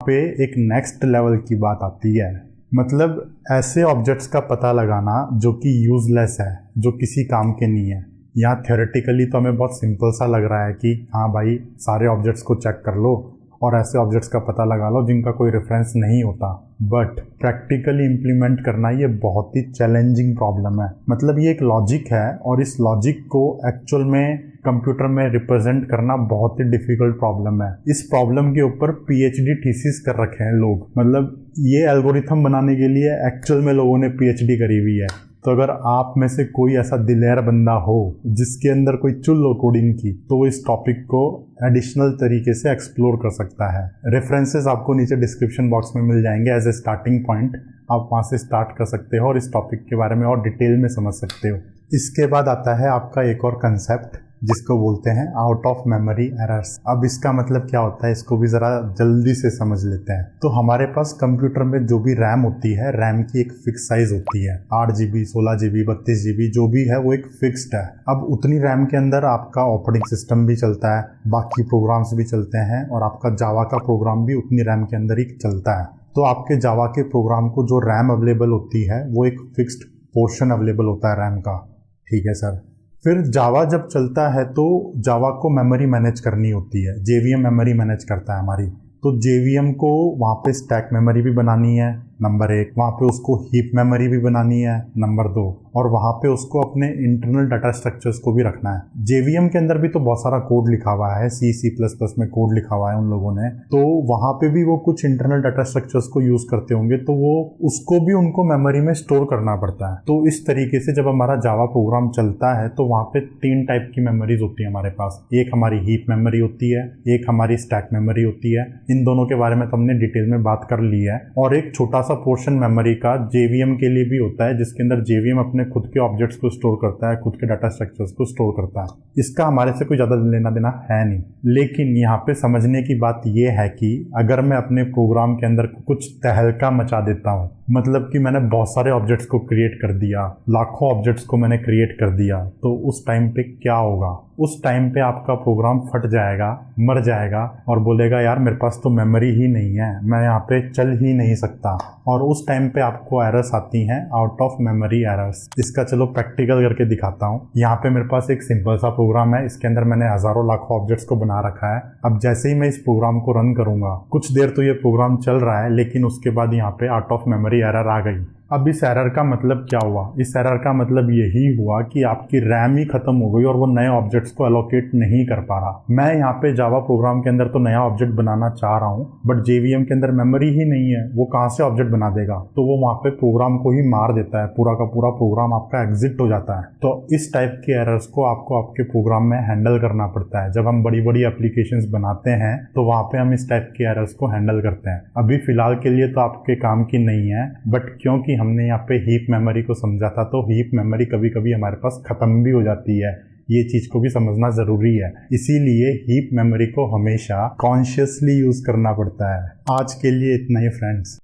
पे एक next level की बात आती है। मतलब ऐसे ऑब्जेक्ट्स का पता लगाना जो कि यूजलेस है, जो किसी काम के नहीं है। यहाँ थ्योरेटिकली तो हमें बहुत सिंपल सा लग रहा है कि हाँ भाई सारे ऑब्जेक्ट्स को चेक कर लो और ऐसे ऑब्जेक्ट्स का पता लगा लो जिनका कोई रेफरेंस नहीं होता। बट प्रैक्टिकली इम्प्लीमेंट करना ये बहुत ही चैलेंजिंग प्रॉब्लम है। मतलब ये एक लॉजिक है और इस लॉजिक को एक्चुअल में कंप्यूटर में रिप्रेजेंट करना बहुत ही डिफिकल्ट प्रॉब्लम है। इस प्रॉब्लम के ऊपर पीएचडी थीसिस कर रखे हैं लोग। मतलब ये एल्गोरिथम बनाने के लिए एक्चुअल में लोगों ने पीएचडी करी हुई है। तो अगर आप में से कोई ऐसा दिलेर बंदा हो जिसके अंदर कोई चुल हो कोडिंग की, तो वो इस टॉपिक को एडिशनल तरीके से एक्सप्लोर कर सकता है। रेफरेंसेस आपको नीचे डिस्क्रिप्शन बॉक्स में मिल जाएंगे एज ए स्टार्टिंग पॉइंट। आप वहाँ से स्टार्ट कर सकते हो और इस टॉपिक के बारे में और डिटेल में समझ सकते हो। इसके बाद आता है आपका एक और कंसेप्ट जिसको बोलते हैं आउट ऑफ मेमोरी एरर्स। अब इसका मतलब क्या होता है, इसको भी ज़रा जल्दी से समझ लेते हैं। तो हमारे पास कंप्यूटर में जो भी रैम होती है, रैम की एक फिक्स साइज होती है। 8 GB, 16 GB, 32 GB जो भी है वो एक फिक्स्ड है। अब उतनी रैम के अंदर आपका ऑपरेटिंग सिस्टम भी चलता है, बाकी प्रोग्राम्स भी चलते हैं और आपका जावा का प्रोग्राम भी उतनी रैम के अंदर ही चलता है। तो आपके जावा के प्रोग्राम को जो रैम अवेलेबल होती है वो एक फिक्स्ड पोर्शन अवेलेबल होता है रैम का। ठीक है सर। फिर जावा जब चलता है तो जावा को मेमोरी मैनेज करनी होती है। जेवीएम मेमोरी मैनेज करता है हमारी। तो जेवीएम को वहाँ पे स्टैक मेमोरी भी बनानी है, नंबर 1। वहाँ पे उसको हीप मेमोरी भी बनानी है, नंबर 2। और वहाँ पे उसको अपने इंटरनल डाटा स्ट्रक्चर्स को भी रखना है। जेवीएम के अंदर भी तो बहुत सारा कोड लिखा हुआ है, C++ में कोड लिखा हुआ है उन लोगों ने। तो वहाँ पे भी वो कुछ इंटरनल डाटा स्ट्रक्चर्स को यूज करते होंगे, तो वो उसको भी उनको मेमोरी में स्टोर करना पड़ता है। तो इस तरीके से जब हमारा जावा प्रोग्राम चलता है तो वहाँ पे 3 टाइप की मेमोरीज होती है हमारे पास। एक हमारी हीप मेमोरी होती है, एक हमारी स्टैक मेमोरी होती है। इन दोनों के बारे में तो हमने डिटेल में बात कर ली है। और एक छोटा सा पोर्शन मेमोरी का जेवीएम के लिए भी होता है, जिसके अंदर जेवीएम अपने खुद के ऑब्जेक्ट्स को स्टोर करता है, खुद के डाटा स्ट्रक्चर्स को स्टोर करता है। इसका हमारे से कोई ज़्यादा लेना देना है नहीं। लेकिन यहाँ पे समझने की बात यह है कि अगर मैं अपने प्रोग्राम के अंदर कुछ तहलका मचा देता हूँ, मतलब कि मैंने बहुत सारे ऑब्जेक्ट्स को क्रिएट कर दिया, लाखों ऑब्जेक्ट्स को मैंने क्रिएट कर दिया, तो उस टाइम पे क्या होगा? उस टाइम पे आपका प्रोग्राम फट जाएगा, मर जाएगा और बोलेगा यार मेरे पास तो मेमोरी ही नहीं है, मैं यहाँ पे चल ही नहीं सकता। और उस टाइम पे आपको एरर्स आती हैं, आउट ऑफ मेमोरी एरर्स। इसका चलो प्रैक्टिकल करके दिखाता हूँ। यहाँ पे मेरे पास एक सिंपल सा प्रोग्राम है, इसके अंदर मैंने हजारों लाखों ऑब्जेक्ट्स को बना रखा है। अब जैसे ही मैं इस प्रोग्राम को रन करूंगा, कुछ देर तो ये प्रोग्राम चल रहा है, लेकिन उसके बाद यहाँ पे आउट ऑफ मेमोरी एरर आ गई। अब इस एरर का मतलब क्या हुआ? इस एरर का मतलब यही हुआ कि आपकी रैम ही खत्म हो गई और वो नए ऑब्जेक्ट्स को एलोकेट नहीं कर पा रहा। मैं यहाँ पे जावा प्रोग्राम के अंदर तो नया ऑब्जेक्ट बनाना चाह रहा हूँ, बट जेवीएम के अंदर मेमोरी ही नहीं है, वो कहाँ से ऑब्जेक्ट बना देगा? तो वो वहाँ पे प्रोग्राम को ही मार देता है, पूरा का पूरा प्रोग्राम आपका एग्जिट हो जाता है। तो इस टाइप के एरर्स को आपको आपके प्रोग्राम में हैंडल करना पड़ता है। जब हम बड़ी बड़ी एप्लीकेशंस बनाते हैं तो वहाँ पे हम इस टाइप के एरर्स को हैंडल करते हैं। अभी फिलहाल के लिए तो आपके काम की नहीं है, बट क्योंकि हमने यहाँ पे हीप मेमोरी को समझा था, तो हीप मेमोरी कभी कभी हमारे पास खत्म भी हो जाती है। ये चीज को भी समझना जरूरी है। इसीलिए हीप मेमोरी को हमेशा कॉन्शियसली यूज करना पड़ता है। आज के लिए इतना ही फ्रेंड्स।